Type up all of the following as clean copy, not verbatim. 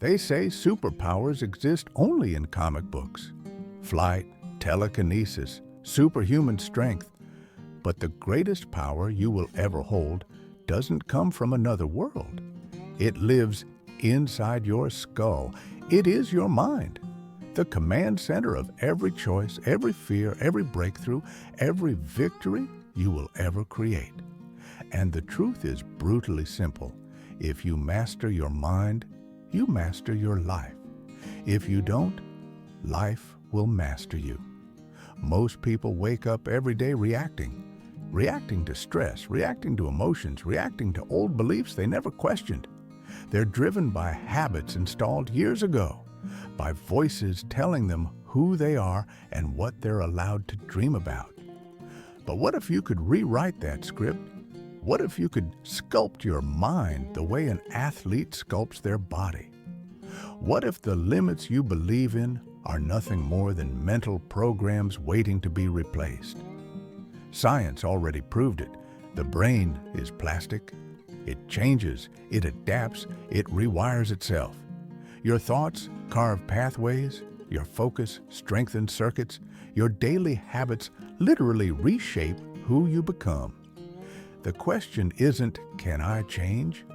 They say superpowers exist only in comic books. Flight, telekinesis, superhuman strength. But the greatest power you will ever hold doesn't come from another world. It lives inside your skull. It is your mind, the command center of every choice, every fear, every breakthrough, every victory you will ever create. And the truth is brutally simple. If you master your mind, you master your life. If you don't, life will master you. Most people wake up every day reacting to stress, reacting to emotions, reacting to old beliefs they never questioned. They're driven by habits installed years ago, by voices telling them who they are and what they're allowed to dream about. But what if you could rewrite that script? What if you could sculpt your mind the way an athlete sculpts their body? What if the limits you believe in are nothing more than mental programs waiting to be replaced? Science already proved it. The brain is plastic. It changes, it adapts, it rewires itself. Your thoughts carve pathways, your focus strengthens circuits, your daily habits literally reshape who you become. The question isn't, can I change?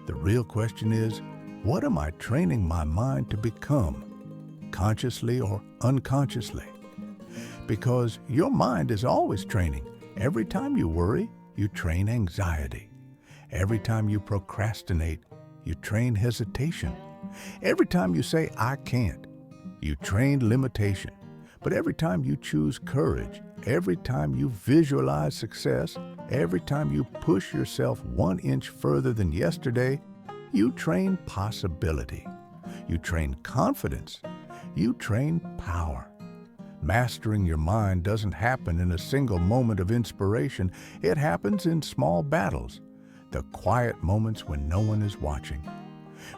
The real question is, what am I training my mind to become, consciously or unconsciously? Because your mind is always training. Every time you worry, you train anxiety. Every time you procrastinate, you train hesitation. Every time you say, I can't, you train limitation. But every time you choose courage, every time you visualize success, every time you push yourself 1 inch further than yesterday, you train possibility. You train confidence. You train power. Mastering your mind doesn't happen in a single moment of inspiration. It happens in small battles, the quiet moments when no one is watching.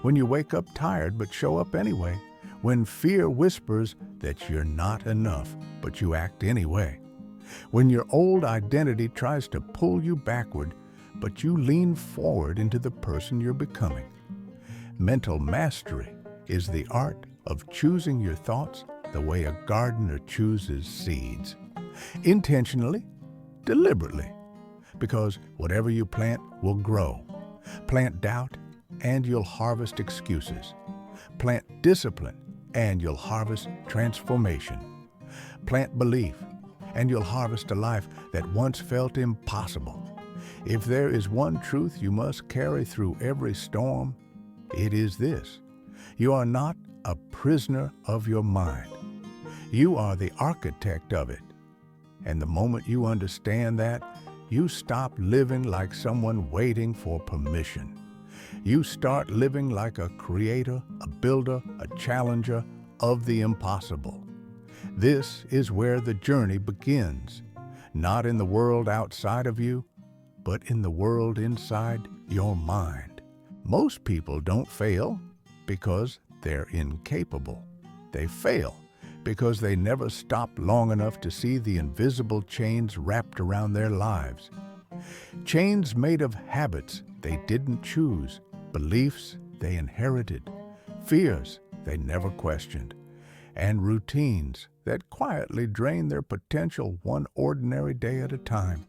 When you wake up tired but show up anyway. When fear whispers that you're not enough, but you act anyway. When your old identity tries to pull you backward, but you lean forward into the person you're becoming. Mental mastery is the art of choosing your thoughts the way a gardener chooses seeds. Intentionally, deliberately. Because whatever you plant will grow. Plant doubt and you'll harvest excuses. Plant discipline and you'll harvest transformation. Plant belief and you'll harvest a life that once felt impossible. If there is one truth you must carry through every storm, it is this: you are not a prisoner of your mind. You are the architect of it. And the moment you understand that, you stop living like someone waiting for permission. You start living like a creator, a builder, a challenger of the impossible. This is where the journey begins, not in the world outside of you, but in the world inside your mind. Most people don't fail because they're incapable. They fail because they never stop long enough to see the invisible chains wrapped around their lives. Chains made of habits they didn't choose, beliefs they inherited, fears they never questioned, and routines that quietly drain their potential one ordinary day at a time.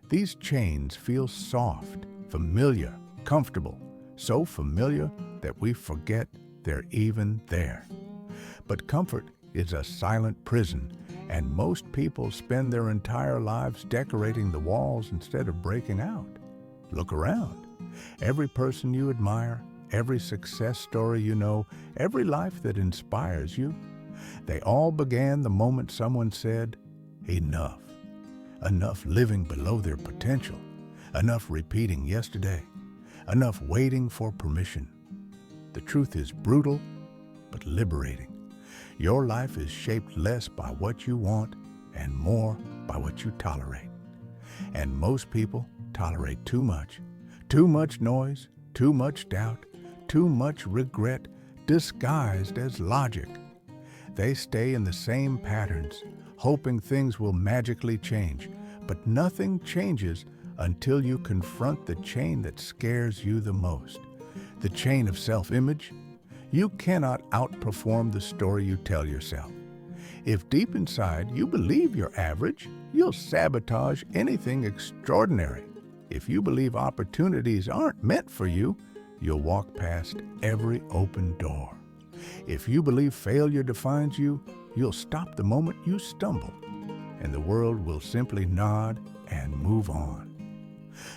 These chains feel soft, familiar, comfortable, so familiar that we forget they're even there. But comfort is a silent prison, and most people spend their entire lives decorating the walls instead of breaking out. Look around. Every person you admire, every success story you know, every life that inspires you, they all began the moment someone said, enough. Enough living below their potential. Enough repeating yesterday. Enough waiting for permission. The truth is brutal, but liberating. Your life is shaped less by what you want and more by what you tolerate. And most people tolerate too much. Too much noise, too much doubt, too much regret disguised as logic. They stay in the same patterns, hoping things will magically change. But nothing changes until you confront the chain that scares you the most. The chain of self-image. You cannot outperform the story you tell yourself. If deep inside you believe you're average, you'll sabotage anything extraordinary. If you believe opportunities aren't meant for you, you'll walk past every open door. If you believe failure defines you, you'll stop the moment you stumble, and the world will simply nod and move on.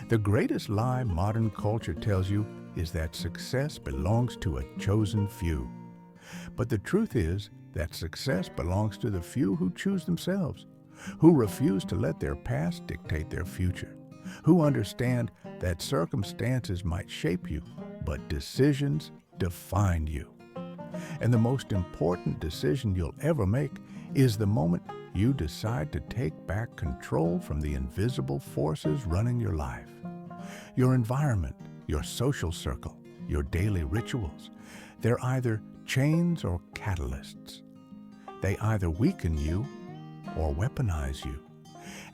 The greatest lie modern culture tells you is that success belongs to a chosen few. But the truth is that success belongs to the few who choose themselves, who refuse to let their past dictate their future, who understand that circumstances might shape you, but decisions define you. And the most important decision you'll ever make is the moment you decide to take back control from the invisible forces running your life. Your environment, your social circle, your daily rituals, they're either chains or catalysts. They either weaken you or weaponize you.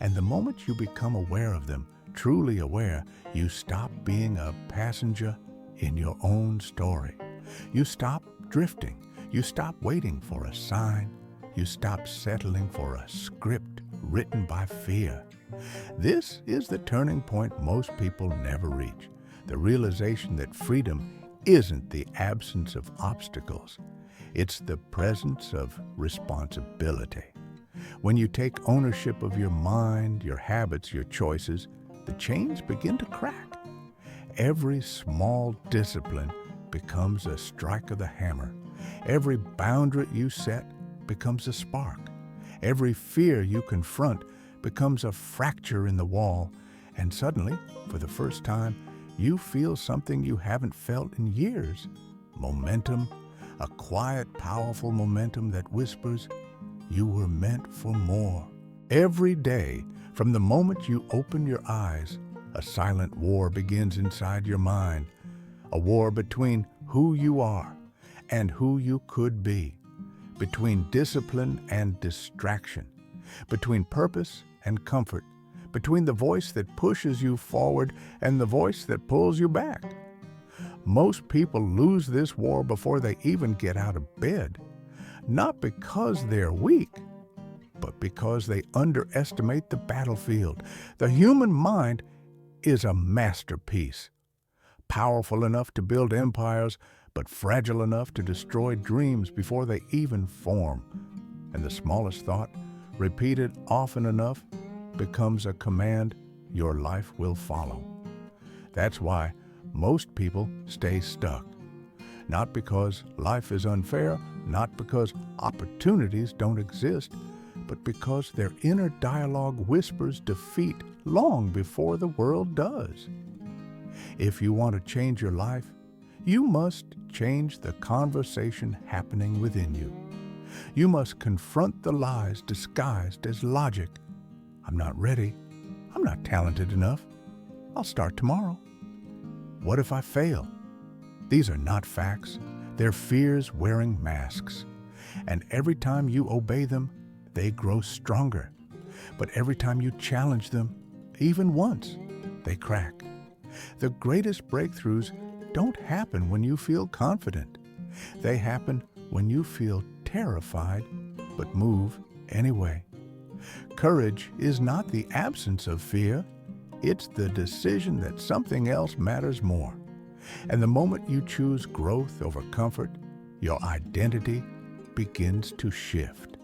And the moment you become aware of them, truly aware, you stop being a passenger in your own story. You stop drifting. You stop waiting for a sign. You stop settling for a script written by fear. This is the turning point most people never reach, the realization that freedom isn't the absence of obstacles. It's the presence of responsibility. When you take ownership of your mind, your habits, your choices, the chains begin to crack. Every small discipline becomes a strike of the hammer. Every boundary you set becomes a spark. Every fear you confront becomes a fracture in the wall. And suddenly, for the first time, you feel something you haven't felt in years. Momentum, a quiet, powerful momentum that whispers, you were meant for more. Every day, from the moment you open your eyes, a silent war begins inside your mind. A war between who you are and who you could be, between discipline and distraction, between purpose and comfort, between the voice that pushes you forward and the voice that pulls you back. Most people lose this war before they even get out of bed, not because they're weak, but because they underestimate the battlefield. The human mind is a masterpiece, powerful enough to build empires, but fragile enough to destroy dreams before they even form. And the smallest thought, repeated often enough, becomes a command your life will follow. That's why most people stay stuck. Not because life is unfair, not because opportunities don't exist, but because their inner dialogue whispers defeat long before the world does. If you want to change your life, you must change the conversation happening within you. You must confront the lies disguised as logic. I'm not ready. I'm not talented enough. I'll start tomorrow. What if I fail? These are not facts. They're fears wearing masks. And every time you obey them, they grow stronger. But every time you challenge them, even once, they crack. The greatest breakthroughs don't happen when you feel confident. They happen when you feel terrified, but move anyway. Courage is not the absence of fear. It's the decision that something else matters more. And the moment you choose growth over comfort, your identity begins to shift.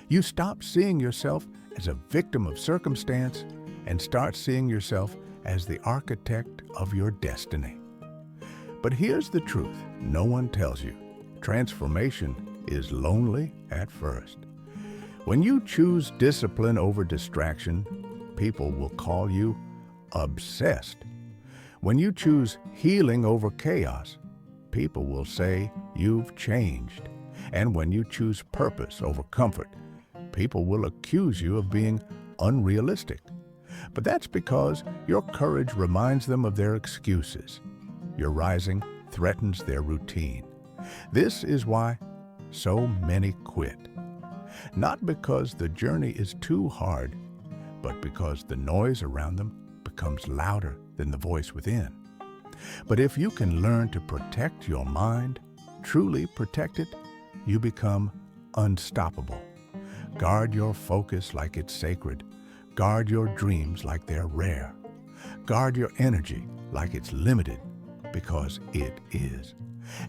You stop seeing yourself as a victim of circumstance and start seeing yourself as the architect of your destiny. But here's the truth no one tells you. Transformation is lonely at first. When you choose discipline over distraction, people will call you obsessed. When you choose healing over chaos, people will say you've changed. And when you choose purpose over comfort, people will accuse you of being unrealistic. But that's because your courage reminds them of their excuses. Your rising threatens their routine. This is why so many quit. Not because the journey is too hard, but because the noise around them becomes louder than the voice within. But if you can learn to protect your mind, truly protect it, you become unstoppable. Guard your focus like it's sacred. Guard your dreams like they're rare. Guard your energy like it's limited, because it is.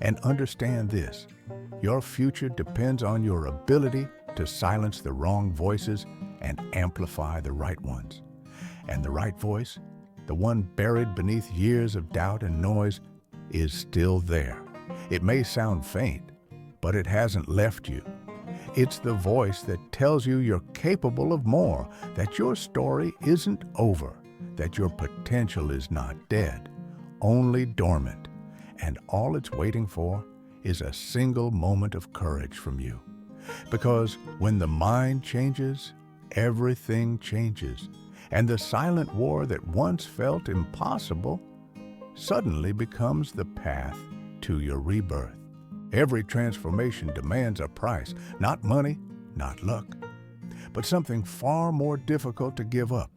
And understand this, your future depends on your ability to silence the wrong voices and amplify the right ones. And the right voice, the one buried beneath years of doubt and noise, is still there. It may sound faint, but it hasn't left you. It's the voice that tells you you're capable of more, that your story isn't over, that your potential is not dead, only dormant, and all it's waiting for is a single moment of courage from you. Because when the mind changes, everything changes, and the silent war that once felt impossible suddenly becomes the path to your rebirth. Every transformation demands a price, not money, not luck, but something far more difficult to give up,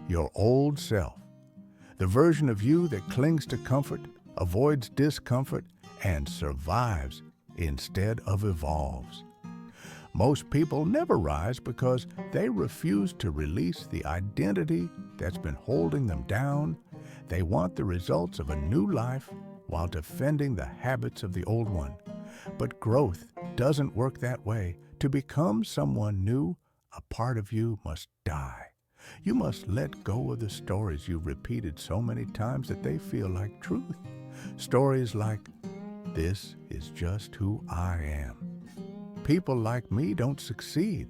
your old self. The version of you that clings to comfort, avoids discomfort, and survives instead of evolves. Most people never rise because they refuse to release the identity that's been holding them down. They want the results of a new life while defending the habits of the old one. But growth doesn't work that way. To become someone new, a part of you must die. You must let go of the stories you've repeated so many times that they feel like truth. Stories like, "This is just who I am. People like me don't succeed.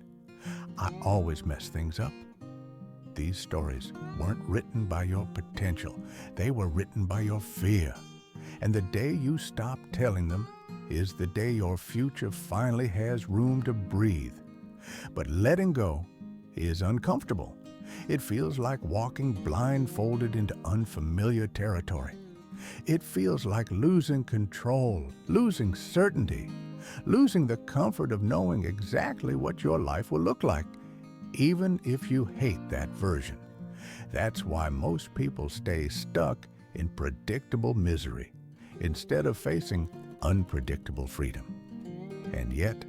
I always mess things up." These stories weren't written by your potential. They were written by your fear. And the day you stop telling them is the day your future finally has room to breathe. But letting go is uncomfortable. It feels like walking blindfolded into unfamiliar territory. It feels like losing control, losing certainty, losing the comfort of knowing exactly what your life will look like, even if you hate that version. That's why most people stay stuck in predictable misery instead of facing unpredictable freedom. And yet,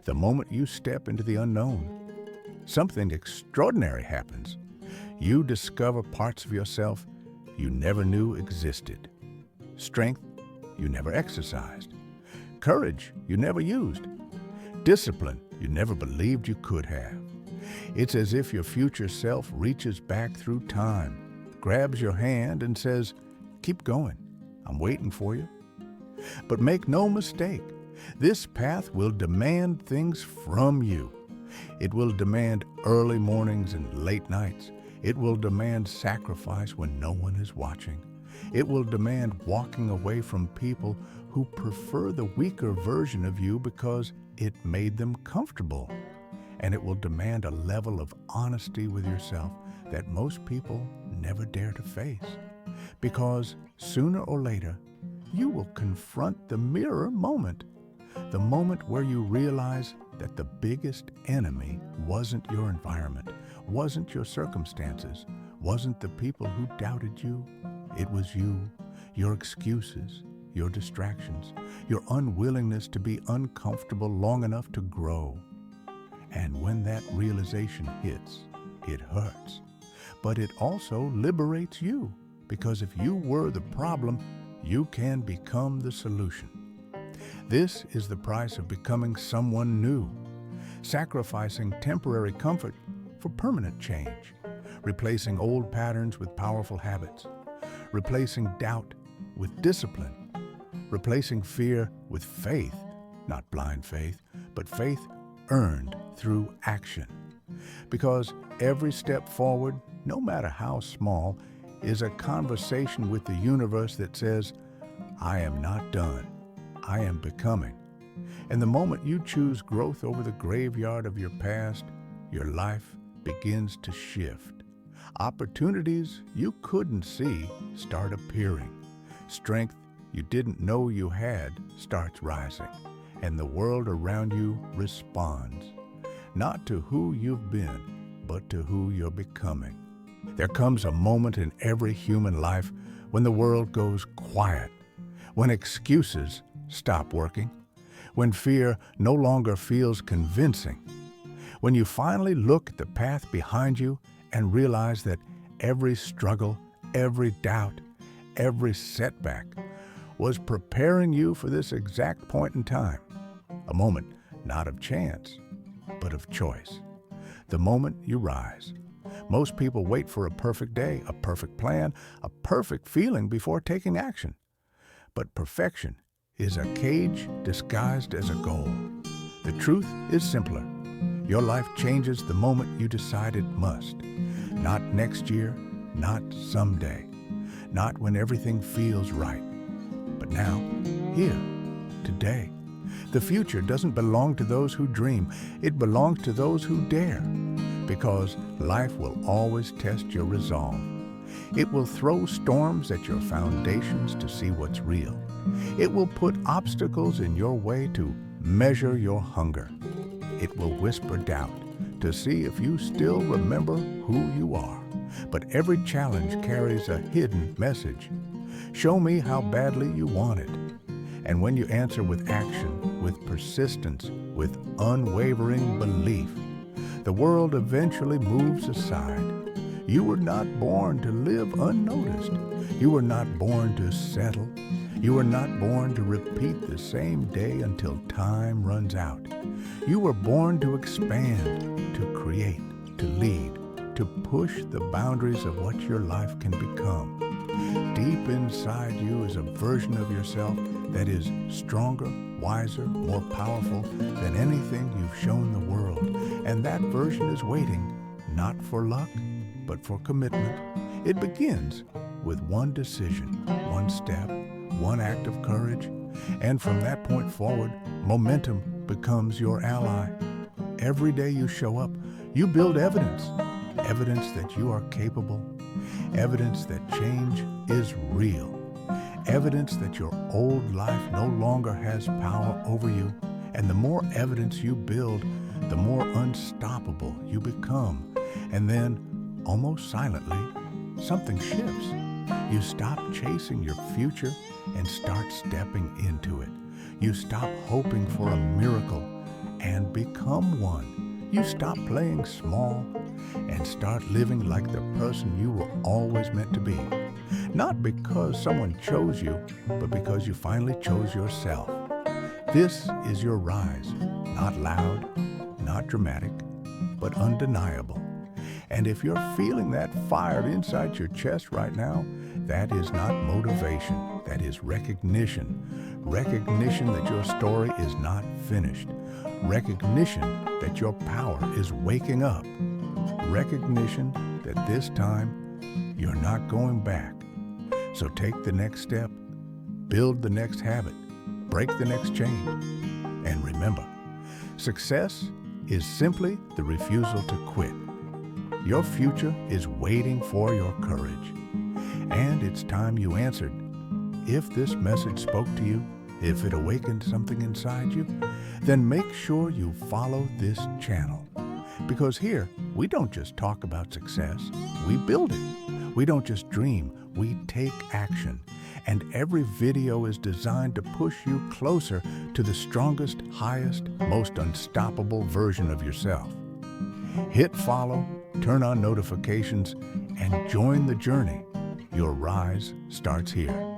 the moment you step into the unknown, something extraordinary happens. You discover parts of yourself you never knew existed. Strength you never exercised. Courage you never used. Discipline you never believed you could have. It's as if your future self reaches back through time, grabs your hand and says, "Keep going, I'm waiting for you." But make no mistake, this path will demand things from you. It will demand early mornings and late nights. It will demand sacrifice when no one is watching. It will demand walking away from people who prefer the weaker version of you because it made them comfortable. And it will demand a level of honesty with yourself that most people never dare to face. Because sooner or later, you will confront the mirror moment. The moment where you realize that the biggest enemy wasn't your environment, wasn't your circumstances, wasn't the people who doubted you. It was you, your excuses, your distractions, your unwillingness to be uncomfortable long enough to grow. And when that realization hits, it hurts. But it also liberates you, because if you were the problem, you can become the solution. This is the price of becoming someone new, sacrificing temporary comfort for permanent change, replacing old patterns with powerful habits, replacing doubt with discipline, replacing fear with faith, not blind faith, but faith earned through action. Because every step forward, no matter how small, is a conversation with the universe that says, "I am not done, I am becoming." And the moment you choose growth over the graveyard of your past, your life begins to shift. Opportunities you couldn't see start appearing. Strength you didn't know you had starts rising. And the world around you responds, not to who you've been, but to who you're becoming. There comes a moment in every human life when the world goes quiet, when excuses stop working, when fear no longer feels convincing, when you finally look at the path behind you and realize that every struggle, every doubt, every setback was preparing you for this exact point in time, a moment not of chance, but of choice. The moment you rise. Most people wait for a perfect day, a perfect plan, a perfect feeling before taking action. But perfection is a cage disguised as a goal. The truth is simpler. Your life changes the moment you decide it must. Not next year, not someday, not when everything feels right, but now, here, today. The future doesn't belong to those who dream. It belongs to those who dare. Because life will always test your resolve. It will throw storms at your foundations to see what's real. It will put obstacles in your way to measure your hunger. It will whisper doubt to see if you still remember who you are. But every challenge carries a hidden message. Show me how badly you want it. And when you answer with action, with persistence, with unwavering belief, the world eventually moves aside. You were not born to live unnoticed. You were not born to settle. You were not born to repeat the same day until time runs out. You were born to expand, to create, to lead, to push the boundaries of what your life can become. Deep inside you is a version of yourself that is stronger, wiser, more powerful than anything you've shown the world. And that version is waiting, not for luck, but for commitment. It begins with one decision, one step, one act of courage. And from that point forward, momentum becomes your ally. Every day you show up, you build evidence. Evidence that you are capable. Evidence that change is real. Evidence that your old life no longer has power over you. And the more evidence you build, the more unstoppable you become. And then, almost silently, something shifts. You stop chasing your future and start stepping into it. You stop hoping for a miracle and become one. You stop playing small and start living like the person you were always meant to be. Not because someone chose you, but because you finally chose yourself. This is your rise, not loud, not dramatic, but undeniable. And if you're feeling that fire inside your chest right now, that is not motivation, that is recognition. Recognition that your story is not finished. Recognition that your power is waking up. Recognition that this time you're not going back. So take the next step, build the next habit, break the next chain. And remember, success is simply the refusal to quit. Your future is waiting for your courage. And it's time you answered. If this message spoke to you, if it awakened something inside you, then make sure you follow this channel. Because here, we don't just talk about success, we build it. We don't just dream, we take action. And every video is designed to push you closer to the strongest, highest, most unstoppable version of yourself. Hit follow, turn on notifications, and join the journey. Your rise starts here.